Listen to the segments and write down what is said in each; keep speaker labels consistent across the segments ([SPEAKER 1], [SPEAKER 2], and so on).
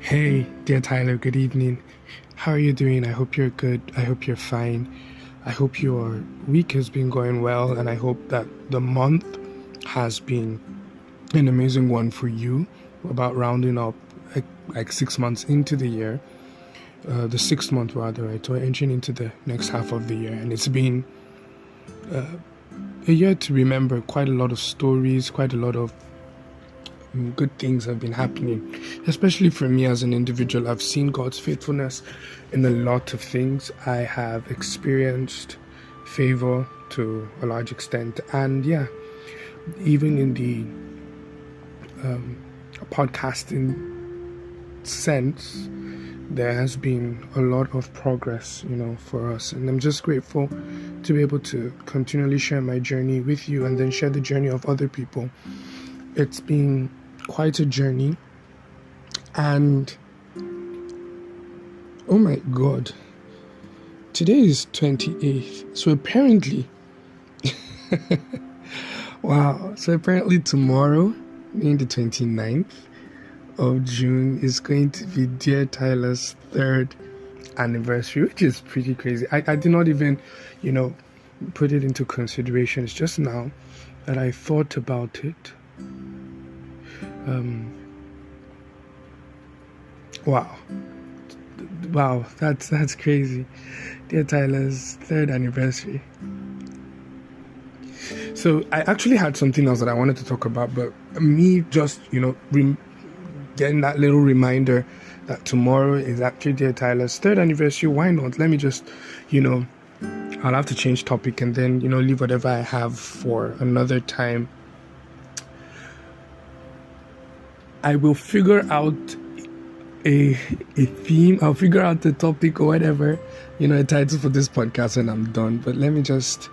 [SPEAKER 1] Hey, dear Tyler, good evening. How are you doing? I hope you're good. I hope you're fine. I hope your week has been going well, and I hope that the month has been an amazing one for you. We're about rounding up like 6 months into the year, the 6th month rather, right? So we're entering into the next half of the year, and it's been a year to remember. Quite a lot of stories, quite a lot of good things have been happening, especially for me as an individual. I've seen God's faithfulness in a lot of things. I have experienced favor to a large extent, and yeah, even in the podcasting sense, there has been a lot of progress, for us, and I'm just grateful to be able to continually share my journey with you and then share the journey of other people. It's been quite a journey, and oh my god, today is 28th, so apparently tomorrow, being the 29th of June, is going to be Dear Tyla's 3rd anniversary, which is pretty crazy. I did not even put it into consideration. It's just now that I thought about it. Wow, that's crazy. Dear Tyla's 3rd anniversary. So I actually had something else that I wanted to talk about, but me just getting that little reminder that tomorrow is actually Dear Tyla's 3rd anniversary. Why not? Let me just I'll have to change topic and then leave whatever I have for another time. I will figure out a theme. I'll figure out the topic or whatever, a title for this podcast when I'm done. But let me just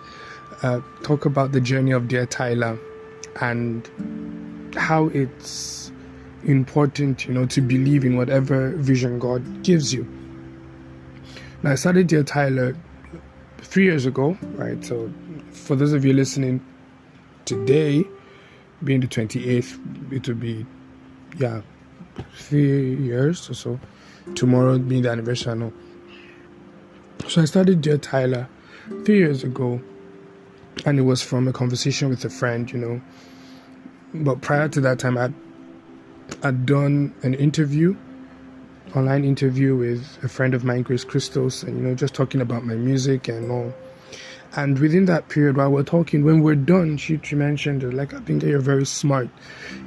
[SPEAKER 1] talk about the journey of Dear Tyla and how it's important, to believe in whatever vision God gives you. Now, I started Dear Tyla 3 years ago, right? So for those of you listening today, being the 28th, it will be 3 years or so. Tomorrow being the anniversary, I know. So I started Dear Tyla 3 years ago, and it was from a conversation with a friend, But prior to that time, I'd done an online interview with a friend of mine, Grace Christos, and just talking about my music and all. And within that period, while we're talking, when we're done, she mentioned, I think that you're very smart.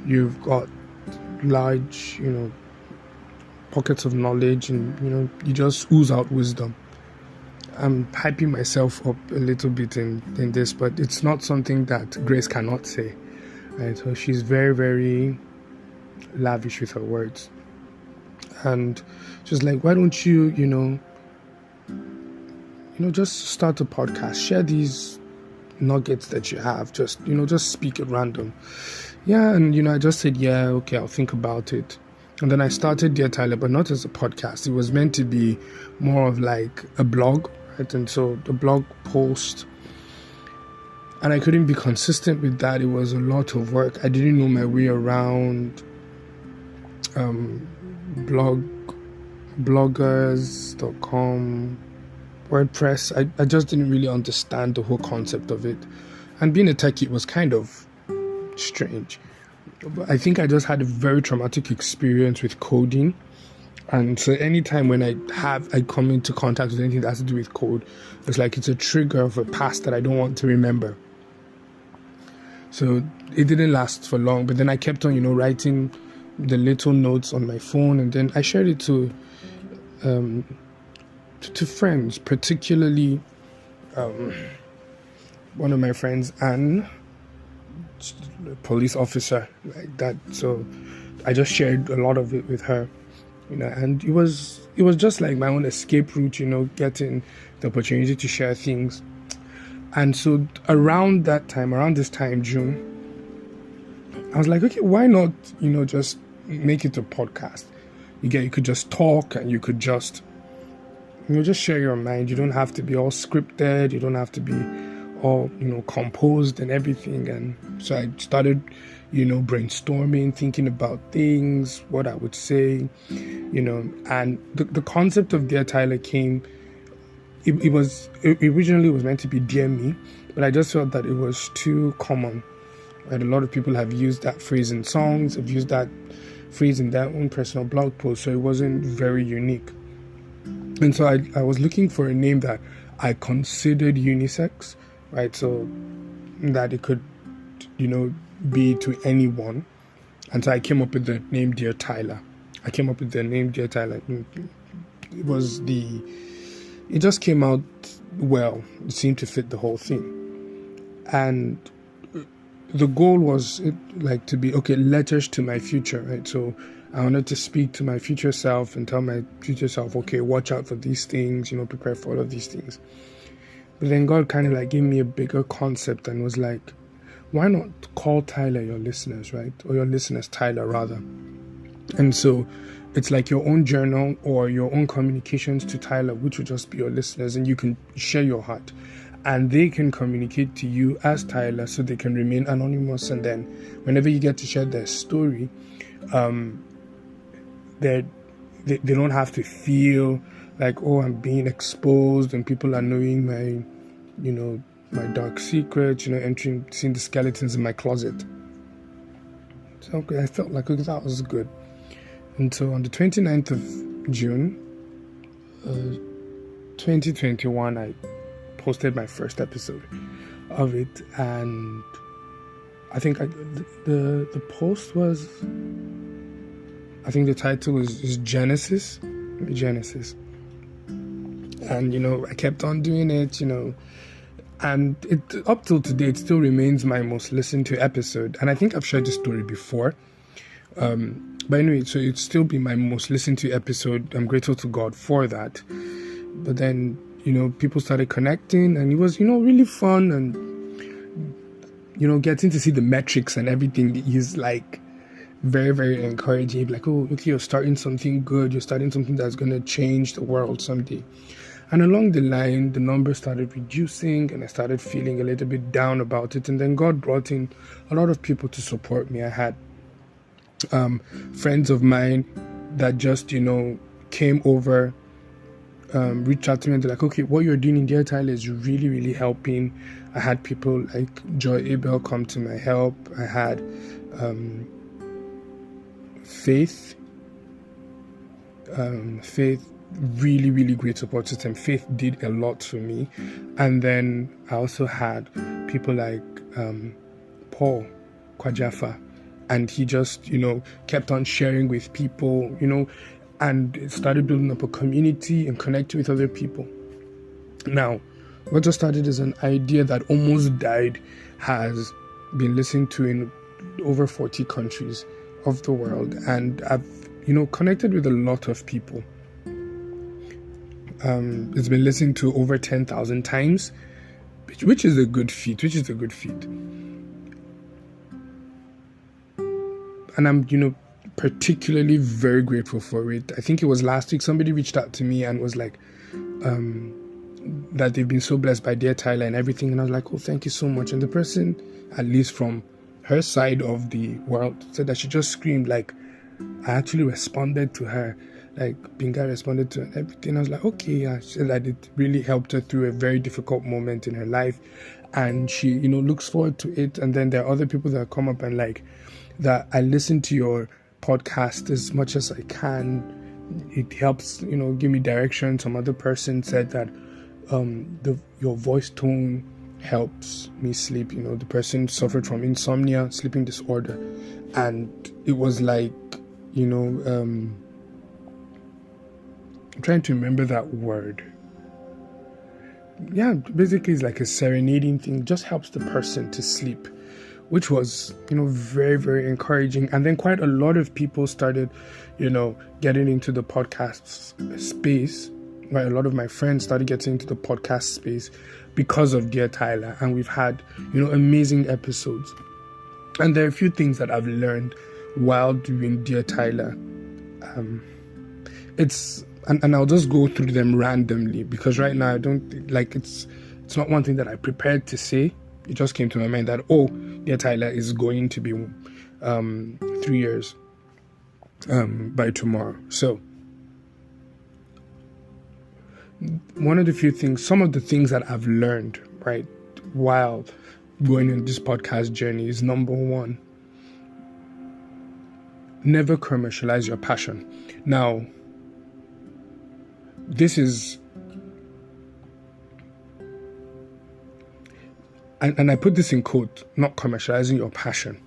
[SPEAKER 1] You've got large, pockets of knowledge, and you just ooze out wisdom. I'm hyping myself up a little bit in this, but it's not something that Grace cannot say, right? So she's very, very lavish with her words, and she's like, why don't you just start a podcast, share these nuggets that you have, just speak at random. And I just said, okay, I'll think about it. And then I started Dear Tyla, but not as a podcast. It was meant to be more of like a blog, right? And so the blog post, and I couldn't be consistent with that. It was a lot of work. I didn't know my way around bloggers.com, WordPress. I just didn't really understand the whole concept of it. And being a techie was kind of strange. I think I just had a very traumatic experience with coding, and so anytime when I come into contact with anything that has to do with code, it's like it's a trigger of a past that I don't want to remember. So it didn't last for long, but then I kept on writing the little notes on my phone, and then I shared it to friends, particularly one of my friends, Anne, a police officer like that. So I just shared a lot of it with her, and it was just like my own escape route, getting the opportunity to share things. And so around this time, June, I was like, okay, why not, just make it a podcast? You could just talk, and you could just, just share your mind. You don't have to be all scripted. You don't have to be all, composed and everything. And so I started, brainstorming, thinking about things, what I would say, and the concept of Dear Tyla came. It originally was meant to be Dear Me, but I just felt that it was too common. Right? A lot of people have used that phrase in songs, have used that phrase in their own personal blog posts, so it wasn't very unique. And so I was looking for a name that I considered unisex, right? So that it could, be to anyone. And so I came up with the name Dear Tyla. It just came out well. It seemed to fit the whole thing. And the goal was to be, letters to my future, right? So I wanted to speak to my future self and tell my future self, okay, watch out for these things, prepare for all of these things. But then God kind of gave me a bigger concept and was like, why not call Tyla your listeners, right? Or your listeners Tyla, rather. And so it's like your own journal or your own communications to Tyla, which would just be your listeners, and you can share your heart. And they can communicate to you as Tyla, so they can remain anonymous. And then whenever you get to share their story, they don't have to feel like, oh, I'm being exposed and people are knowing my dark secrets, seeing the skeletons in my closet. So I felt like that was good. And so on the 29th of June, 2021, I posted my first episode of it, and I think the post was, I think the title is Genesis, and I kept on doing it, and it up till today it still remains my most listened to episode, and I think I've shared this story before. But anyway, so it'd still be my most listened to episode. I'm grateful to God for that. But then, people started connecting, and it was, really fun, and, getting to see the metrics and everything is like very, very encouraging. Like, oh, look, you're starting something good. You're starting something that's going to change the world someday. And along the line, the numbers started reducing, and I started feeling a little bit down about it. And then God brought in a lot of people to support me. I had friends of mine that just came over, reached out to me, and they're like, okay, what you're doing in Dear Tyla is really, really helping. I had people like Joy Abel come to my help. I had Faith, really, really great support system. Faith did a lot for me. And then I also had people like Paul Kwajafa, and he just kept on sharing with people, and started building up a community and connecting with other people. Now, what just started as an idea that almost died has been listened to in over 40 countries of the world, and I've connected with a lot of people. It's been listened to over 10,000 times, which is a good feat. And I'm particularly very grateful for it. I think it was last week somebody reached out to me and was like, that they've been so blessed by Dear Tyla and everything, and I was like, oh, thank you so much. And the person, at least from her side of the world, said that she just screamed, like, I actually responded to her, like Binga responded to her and everything. I was like, okay, yeah. She said that it really helped her through a very difficult moment in her life, and she looks forward to it. And then there are other people that come up and like that, I listen to your podcast as much as I can. It helps, give me direction. Some other person said that your voice tone helps me sleep. The person suffered from insomnia, sleeping disorder, and it was like, I'm trying to remember that word. Yeah, basically it's like a serenading thing, just helps the person to sleep, which was, very, very encouraging. And then quite a lot of people started, getting into the podcast space. Right, a lot of my friends started getting into the podcast space because of Dear Tyla, and we've had, amazing episodes. And there are a few things that I've learned while doing Dear Tyla. And I'll just go through them randomly, because right now I don't like it's not one thing that I prepared to say. It just came to my mind that, Dear Tyla is going to be 3 years by tomorrow. So one of the few things, some of the things that I've learned, right, while going on this podcast journey is, number one, never commercialize your passion. Now, this is, and I put this in quote, not commercializing your passion.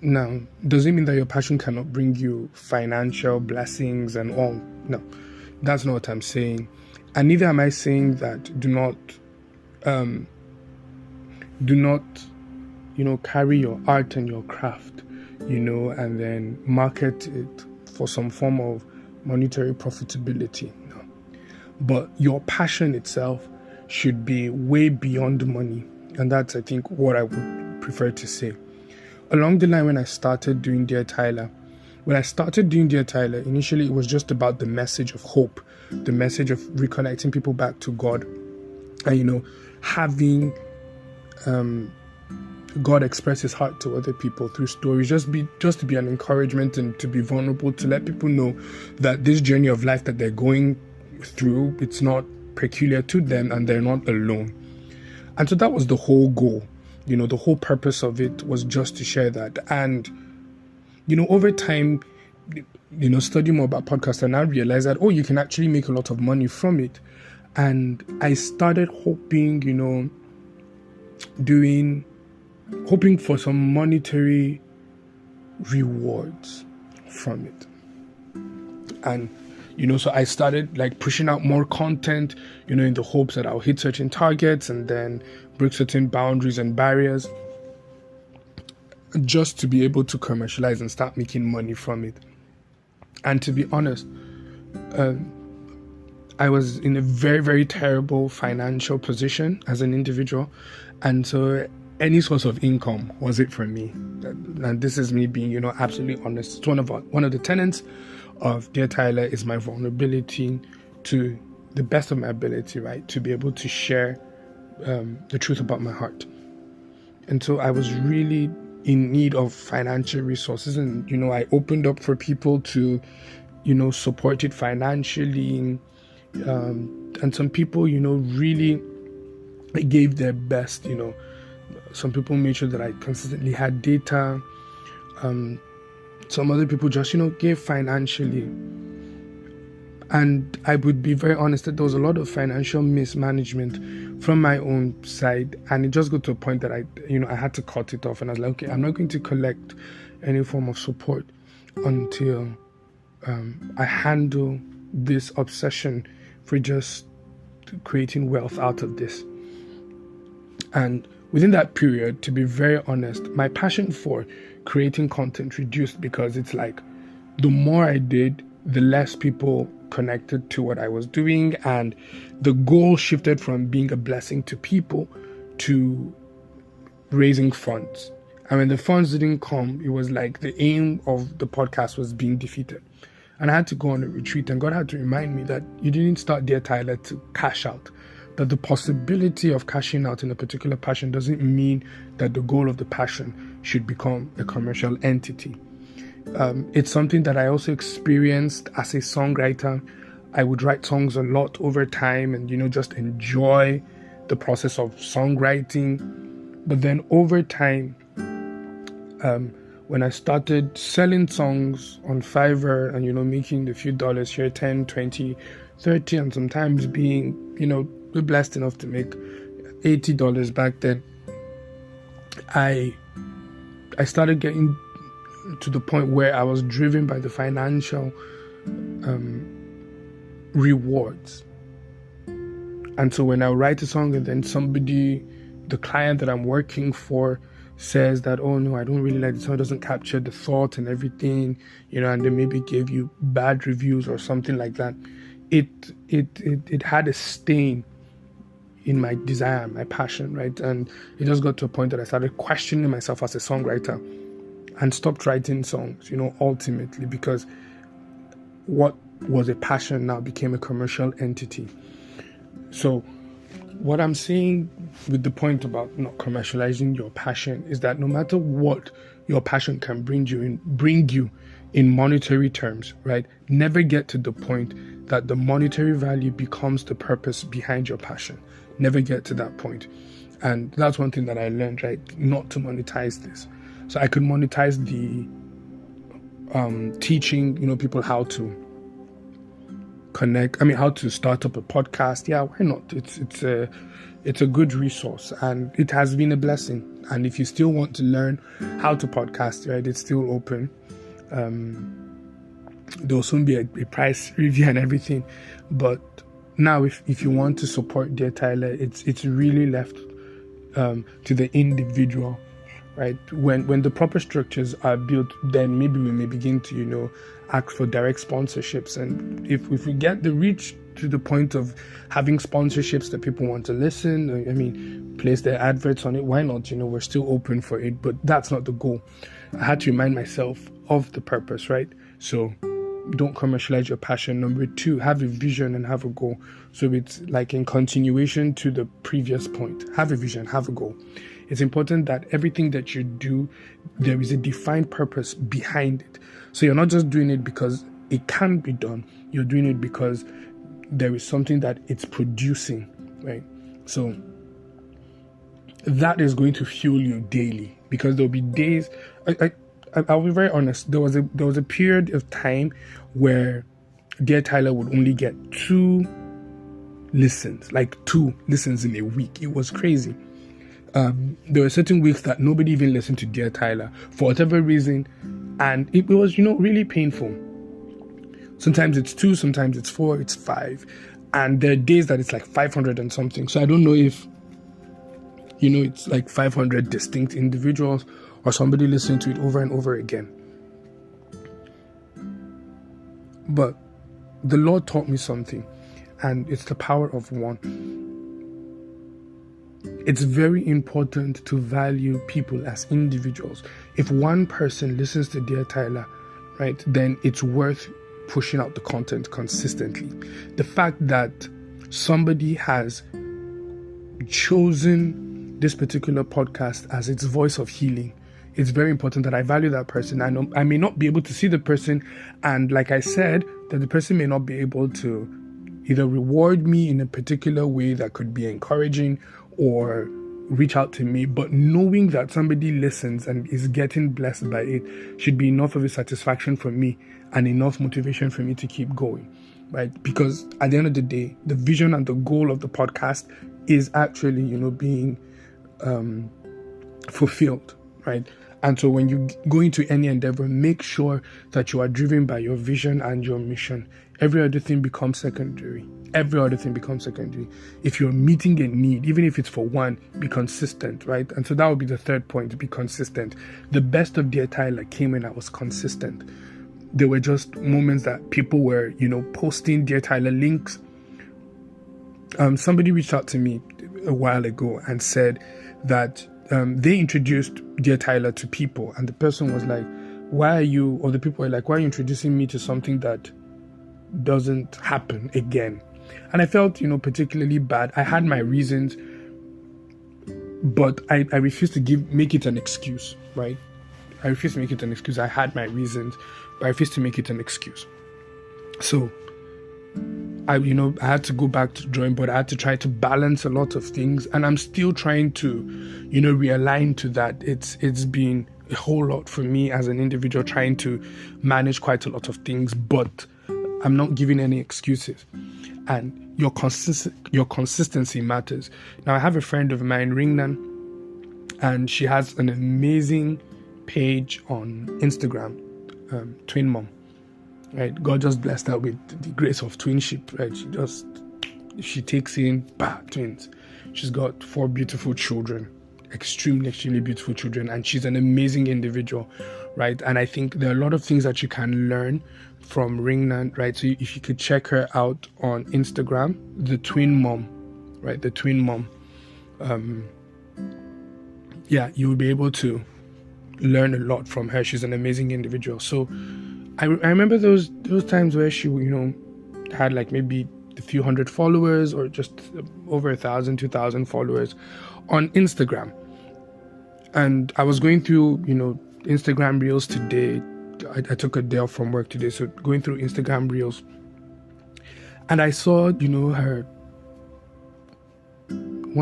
[SPEAKER 1] Now, does it mean that your passion cannot bring you financial blessings and all? No, that's not what I'm saying. And neither am I saying that do not, carry your art and your craft, and then market it for some form of monetary profitability. No. But your passion itself should be way beyond money. And that's, I think, what I would prefer to say. Along the line, when I started doing Dear Tyla, initially it was just about the message of hope, the message of reconnecting people back to God, and having God express His heart to other people through stories, just to be an encouragement and to be vulnerable, to let people know that this journey of life that they're going through, it's not peculiar to them and they're not alone. And so that was the whole goal. The whole purpose of it was just to share that. And, over time, studying more about podcasts, and I realized that, you can actually make a lot of money from it. And I started hoping for some monetary rewards from it. And, so I started pushing out more content, in the hopes that I'll hit certain targets and then break certain boundaries and barriers, just to be able to commercialize and start making money from it. And to be honest, I was in a very, very terrible financial position as an individual. And so any source of income was it for me. And this is me being, absolutely honest. It's one of the tenets of Dear Tyla is my vulnerability to the best of my ability, right? To be able to share the truth about my heart. And so I was really in need of financial resources, and I opened up for people to support it financially, and some people really gave their best. Some people made sure that I consistently had data. Some other people just gave financially. And I would be very honest that there was a lot of financial mismanagement from my own side, and it just got to a point that I had to cut it off. And I was like, okay, I'm not going to collect any form of support until I handle this obsession for just creating wealth out of this. And within that period, to be very honest, my passion for creating content reduced, because it's like the more I did, the less people connected to what I was doing, and the goal shifted from being a blessing to people to raising funds. And when the funds didn't come, it was like the aim of the podcast was being defeated. And I had to go on a retreat, and God had to remind me that you didn't start Dear Tyla to cash out. That the possibility of cashing out in a particular passion doesn't mean that the goal of the passion should become a commercial entity. It's something that I also experienced as a songwriter. I would write songs a lot over time and, just enjoy the process of songwriting. But then over time, when I started selling songs on Fiverr and, making the few dollars here, 10, 20, 30, and sometimes being, we're blessed enough to make $80 back then, I started getting to the point where I was driven by the financial rewards. And so when I write a song and then the client that I'm working for says that, oh no, I don't really like the song, it doesn't capture the thought and everything, and they maybe gave you bad reviews or something like that, it had a stain in my desire, my passion, right? And it just got to a point that I started questioning myself as a songwriter and stopped writing songs, ultimately, because what was a passion now became a commercial entity. So what I'm saying with the point about not commercializing your passion is that no matter what your passion can bring you in monetary terms, right? Never get to the point that the monetary value becomes the purpose behind your passion. Never get to that point. And that's one thing that I learned, right? Not to monetize this. So I could monetize the teaching, people how to connect. How to start up a podcast. Yeah, why not? It's a good resource, and it has been a blessing. And if you still want to learn how to podcast, right, it's still open. There'll soon be a price review and everything. But now, if you want to support Dear Tyla, it's really left to the individual, right? When the proper structures are built, then maybe we may begin to, ask for direct sponsorships. And if we get the reach to the point of having sponsorships that people want to listen, place their adverts on it, why not? We're still open for it, but that's not the goal. I had to remind myself of the purpose, right? So don't commercialize your passion. Number 2, have a vision and have a goal. So it's like in continuation to the previous point. Have a vision, have a goal. It's important that everything that you do, there is a defined purpose behind it. So you're not just doing it because it can be done. You're doing it because there is something that it's producing, right? So that is going to fuel you daily, because there'll be days. I'll be very honest. There was a period of time where Dear Tyla would only get 2 listens, like 2 listens in a week. It was crazy. There were certain weeks that nobody even listened to Dear Tyla for whatever reason, and it was, really painful. Sometimes it's 2, sometimes it's 4, it's 5, and there are days that it's like 500 and something. So I don't know if, it's like 500 distinct individuals or somebody listening to it over and over again. But the Lord taught me something, and it's the power of one. It's very important to value people as individuals. If one person listens to Dear Tyla, right, then it's worth pushing out the content consistently. The fact that somebody has chosen this particular podcast as its voice of healing, it's very important that I value that person. I know I may not be able to see the person, and like I said, that the person may not be able to either reward me in a particular way that could be encouraging or reach out to me, but knowing that somebody listens and is getting blessed by it should be enough of a satisfaction for me and enough motivation for me to keep going, right? Because at the end of the day, the vision and the goal of the podcast is actually, being fulfilled, right? And so when you go into any endeavor, make sure that you are driven by your vision and your mission. Every other thing becomes secondary. If you're meeting a need, even if it's for one, be consistent, right? And so that would be the third point, be consistent. The best of Dear Tyla came when I was consistent. There were just moments that people were, posting Dear Tyla links. Somebody reached out to me a while ago and said that they introduced Dear Tyla to people, and the person was like, why are you introducing me to something that doesn't happen again? And I felt, particularly bad. I had my reasons, but I refused to make it an excuse, right? I refused to make it an excuse. I had my reasons, but I refused to make it an excuse. So I had to go back to the drawing board. I had to try to balance a lot of things, and I'm still trying to, realign to that. It's been a whole lot for me as an individual, trying to manage quite a lot of things, but I'm not giving any excuses. And your consistency matters. Now, I have a friend of mine, Ringnan, and she has an amazing page on Instagram, Twin Mom. Right, God just blessed her with the grace of twinship. Right, she takes in twins. She's got 4 beautiful children, extremely beautiful children, and she's an amazing individual, right? And I think there are a lot of things that you can learn from Ringnan, right? So if you could check her out on Instagram, the Twin Mom, right? The Twin Mom. You will be able to learn a lot from her. She's an amazing individual. So I remember those times where she, had like maybe a few hundred followers or just over 1,000, 2,000 followers on Instagram. And I was going through, Instagram Reels today. I took a day off from work today, so going through Instagram Reels. And I saw, one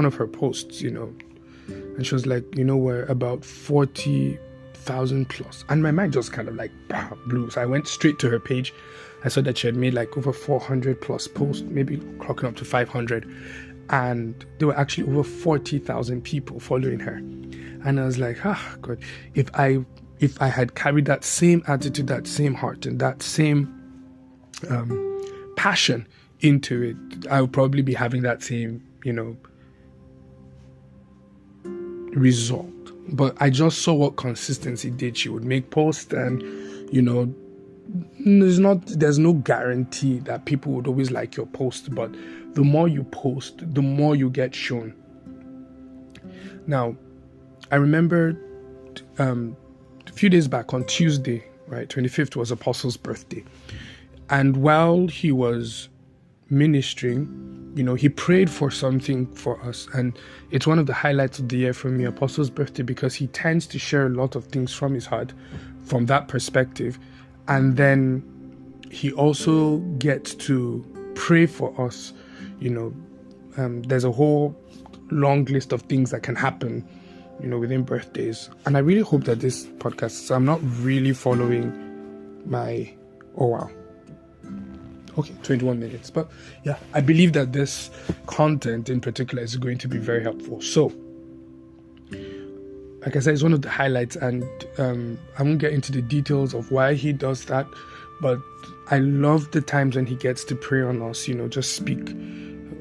[SPEAKER 1] of her posts, and she was like, we're about 40,000 plus. And my mind just kind of like blew. So I went straight to her page. I saw that she had made like over 400 plus posts, maybe clocking up to 500. And there were actually over 40,000 people following her. And I was like, God, if I had carried that same attitude, that same heart, and that same passion into it, I would probably be having that same, result. But I just saw what consistency did. She would make posts, and there's no guarantee that people would always like your post, but the more you post, the more you get shown. Now, I remember a few days back on Tuesday, right, 25th was Apostle's birthday. And while he was ministering, he prayed for something for us. And it's one of the highlights of the year for me, Apostle's birthday, because he tends to share a lot of things from his heart from that perspective. And then he also gets to pray for us. There's a whole long list of things that can happen, within birthdays. And I really hope that this podcast, so I'm not really following my, 21 minutes. But yeah, I believe that this content in particular is going to be very helpful. So, like I said, it's one of the highlights, and I won't get into the details of why he does that, but I love the times when he gets to pray on us, just speak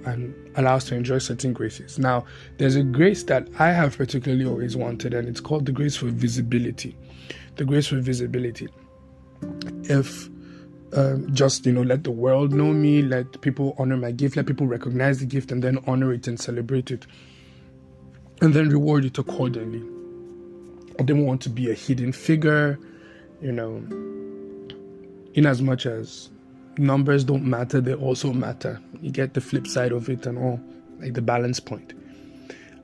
[SPEAKER 1] and allow us to enjoy certain graces. Now, there's a grace that I have particularly always wanted, and it's called the grace for visibility. The grace for visibility. If just, let the world know me, let people honor my gift, let people recognize the gift, and then honor it and celebrate it, and then reward it accordingly. I didn't want to be a hidden figure, in as much as numbers don't matter, they also matter. You get the flip side of it and all, like the balance point.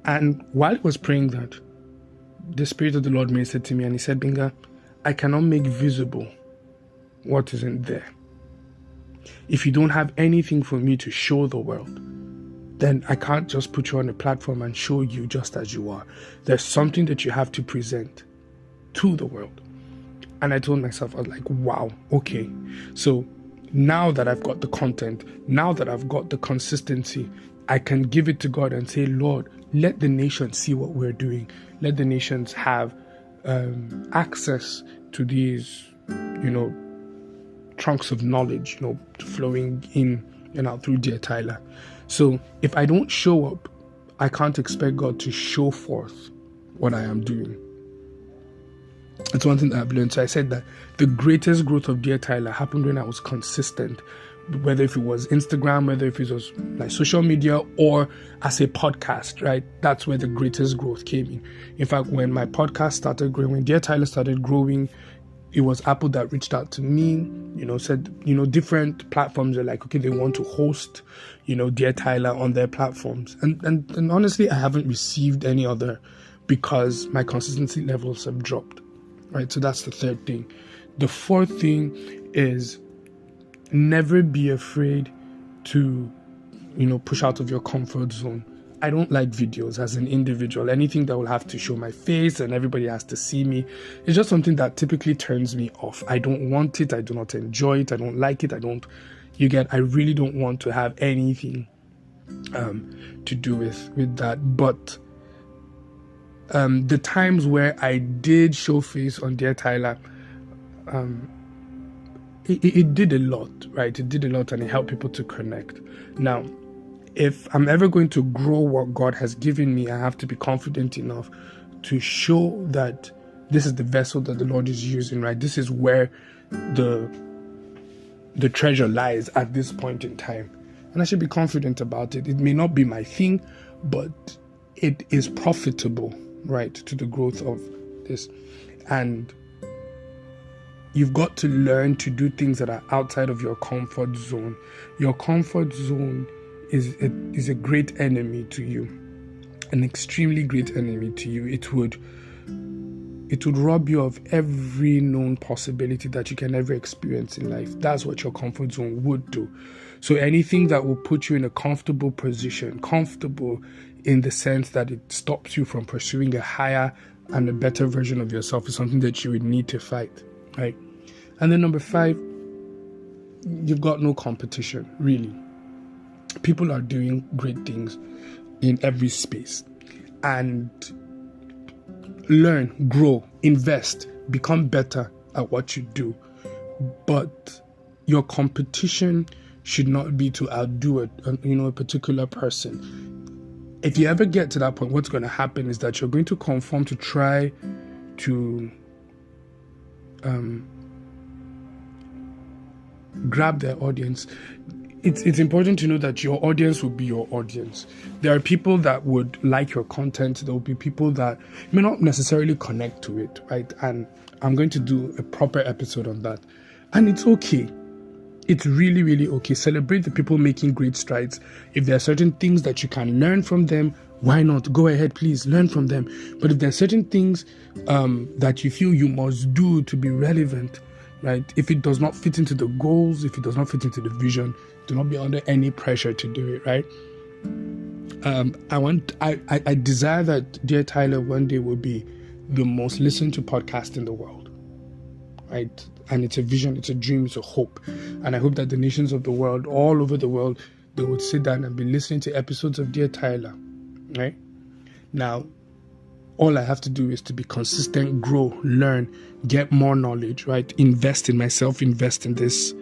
[SPEAKER 1] And while he was praying that, the Spirit of the Lord ministered to me, and he said, Binga, I cannot make visible what isn't there. If you don't have anything for me to show the world, then I can't just put you on a platform and show you just as you are. There's something that you have to present to the world. And I told myself, I was like, wow, okay. So now that I've got the content, now that I've got the consistency, I can give it to God and say, Lord, let the nations see what we're doing. Let the nations have access to these, trunks of knowledge, flowing in and out through Dear Tyla. So if I don't show up, I can't expect God to show forth what I am doing. It's one thing that I've learned. So I said that the greatest growth of Dear Tyla happened when I was consistent, whether if it was Instagram, whether if it was like social media or as a podcast, right? That's where the greatest growth came in. In fact, when my podcast started growing, when Dear Tyla started growing, it was Apple that reached out to me, said, different platforms are like, okay, they want to host, Dear Tyla on their platforms. And honestly, I haven't received any other because my consistency levels have dropped, right? So that's the third thing. The fourth thing is never be afraid to, push out of your comfort zone. I don't like videos as an individual. Anything that will have to show my face and everybody has to see me, it's just something that typically turns me off. I don't want it. I do not enjoy it. I don't like it. I really don't want to have anything to do with that. But the times where I did show face on Dear Tyla, it did a lot, right? It did a lot, and it helped people to connect. Now, if I'm ever going to grow what God has given me, I have to be confident enough to show that this is the vessel that the Lord is using, right? This is where the treasure lies at this point in time. And I should be confident about it. It may not be my thing, but it is profitable, right, to the growth of this. And you've got to learn to do things that are outside of your comfort zone. Your comfort zone is a great enemy to you, an extremely great enemy to you. It would it would rob you of every known possibility that you can ever experience in life. That's what your comfort zone would do. So anything that will put you in a comfortable position, comfortable in the sense that it stops you from pursuing a higher and a better version of yourself, is something that you would need to fight, right? And then number 5, you've got no competition, really. People are doing great things in every space. And learn, grow, invest, become better at what you do. But your competition should not be to outdo a particular person. If you ever get to that point, what's going to happen is that you're going to conform to try to grab their audience. It's important to know that your audience will be your audience. There are people that would like your content. There will be people that may not necessarily connect to it, right? And I'm going to do a proper episode on that. And it's okay. It's really, really okay. Celebrate the people making great strides. If there are certain things that you can learn from them, why not? Go ahead, please, learn from them. But if there are certain things that you feel you must do to be relevant, right? If it does not fit into the goals, if it does not fit into the vision, do not be under any pressure to do it, right? I desire that Dear Tyla one day will be the most listened to podcast in the world, right? And it's a vision, it's a dream, it's a hope. And I hope that the nations of the world, all over the world, they would sit down and be listening to episodes of Dear Tyla, right? Now, all I have to do is to be consistent, grow, learn, get more knowledge, right? Invest in myself, invest in this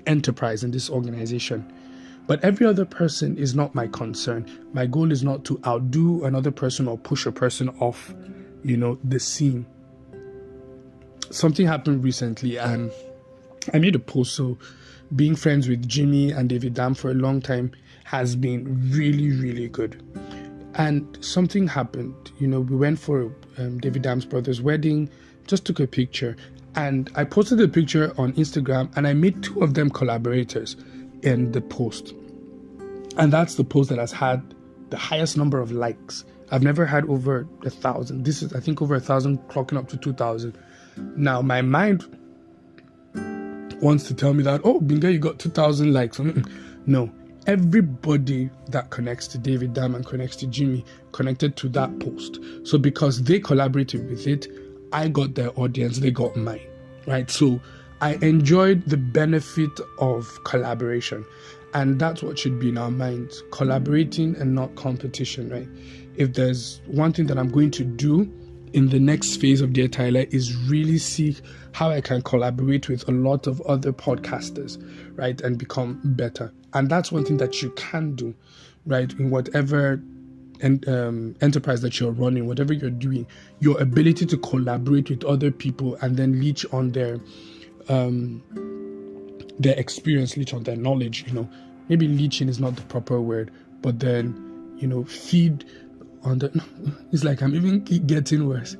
[SPEAKER 1] enterprise, in this organization. But every other person is not my concern. My goal is not to outdo another person or push a person off, the scene. Something happened recently and I made a post. So being friends with Jimmy and David Dam for a long time has been really, really good. And something happened. We went for David Dam's brother's wedding, just took a picture. And I posted the picture on Instagram and I made 2 of them collaborators in the post. And that's the post that has had the highest number of likes. I've never had over 1,000. This is, I think, over 1,000, clocking up to 2,000. Now, my mind wants to tell me that, oh, Binga, you got 2,000 likes. No. Everybody that connects to David Dam and connects to Jimmy connected to that post. So because they collaborated with it, I got their audience, they got mine, right? So I enjoyed the benefit of collaboration. And that's what should be in our minds, collaborating and not competition, right? If there's one thing that I'm going to do in the next phase of Dear Tyla is really see how I can collaborate with a lot of other podcasters, right? And become better. And that's one thing that you can do, right? In whatever enterprise that you're running, whatever you're doing, your ability to collaborate with other people and then leech on their experience, leech on their knowledge, maybe leeching is not the proper word, but then, feed on the, it's like I'm even getting worse,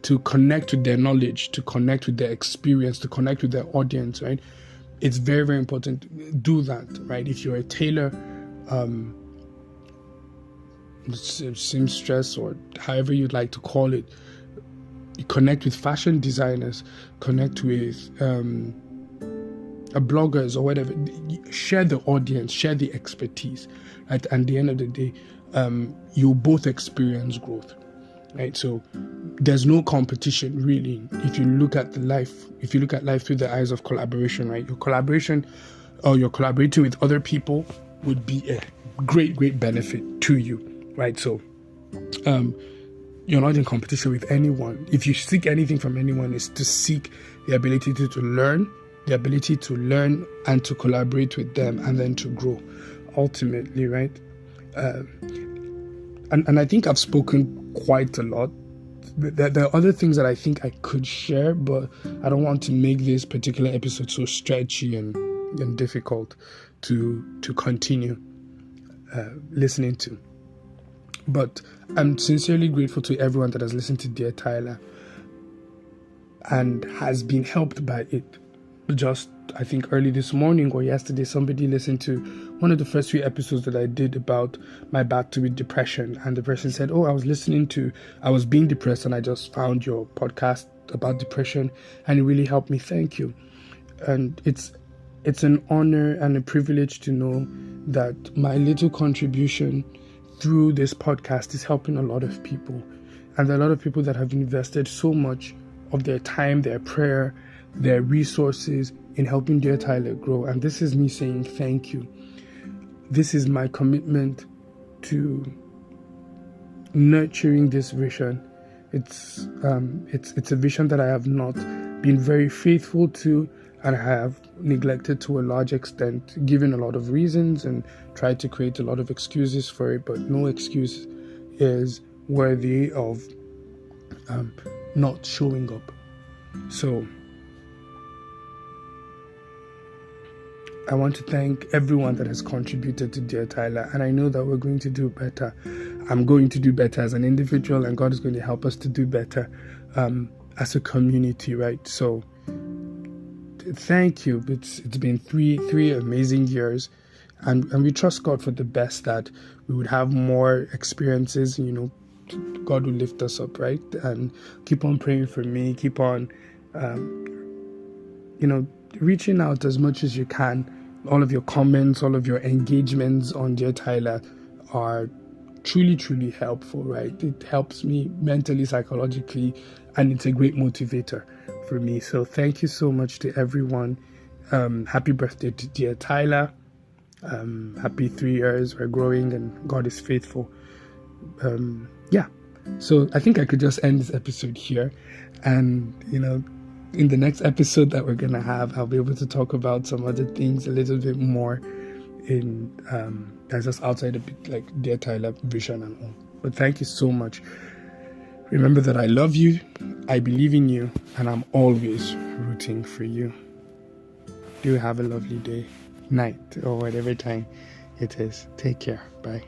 [SPEAKER 1] to connect with their knowledge, to connect with their experience, to connect with their audience, right? It's very, very important. Do that, right? If you're a tailor, seamstress, or however you'd like to call it, you connect with fashion designers, connect with bloggers or whatever. Share the audience, share the expertise, right? And at the end of the day, you both experience growth, right? So there's no competition really. If you look at life through the eyes of collaboration, right? Your collaboration or you're collaborating with other people would be a great, great benefit to you, right? So you're not in competition with anyone. If you seek anything from anyone, it's to seek the ability to learn and to collaborate with them and then to grow ultimately, right? And I think I've spoken quite a lot. There are other things that I think I could share, but I don't want to make this particular episode so stretchy and difficult to continue listening to. But I'm sincerely grateful to everyone that has listened to Dear Tyla and has been helped by it. just, I think early this morning or yesterday, somebody listened to one of the first few episodes that I did about my battle with depression. And the person said, oh, I was being depressed and I just found your podcast about depression and it really helped me. Thank you. And it's an honor and a privilege to know that my little contribution through this podcast is helping a lot of people. And there are a lot of people that have invested so much of their time, their prayer, their resources in helping Dear Tyla grow. And this is me saying thank you. This is my commitment to nurturing this vision. It's a vision that I have not been very faithful to, and I have neglected to a large extent, given a lot of reasons and tried to create a lot of excuses for it, but no excuse is worthy of not showing up. So I want to thank everyone that has contributed to Dear Tyla, and I know that we're going to do better. I'm going to do better as an individual, and God is going to help us to do better as a community, right? So thank you. It's been three amazing years, and we trust God for the best, that we would have more experiences. God will lift us up, right? And keep on praying for me. Keep on, reaching out as much as you can. All of your comments, all of your engagements on Dear Tyla are truly, truly helpful, right? It helps me mentally, psychologically, and it's a great motivator for me. So thank you so much to everyone. Happy birthday to Dear Tyla. Happy 3 years. We're growing and God is faithful. So I think I could just end this episode here, and in the next episode that we're gonna have, I'll be able to talk about some other things a little bit more in that's just outside a bit like Dear Tyla vision and all. But thank you so much. Remember that I love you, I believe in you, and I'm always rooting for you. Do have a lovely day, night, or whatever time it is. Take care. Bye.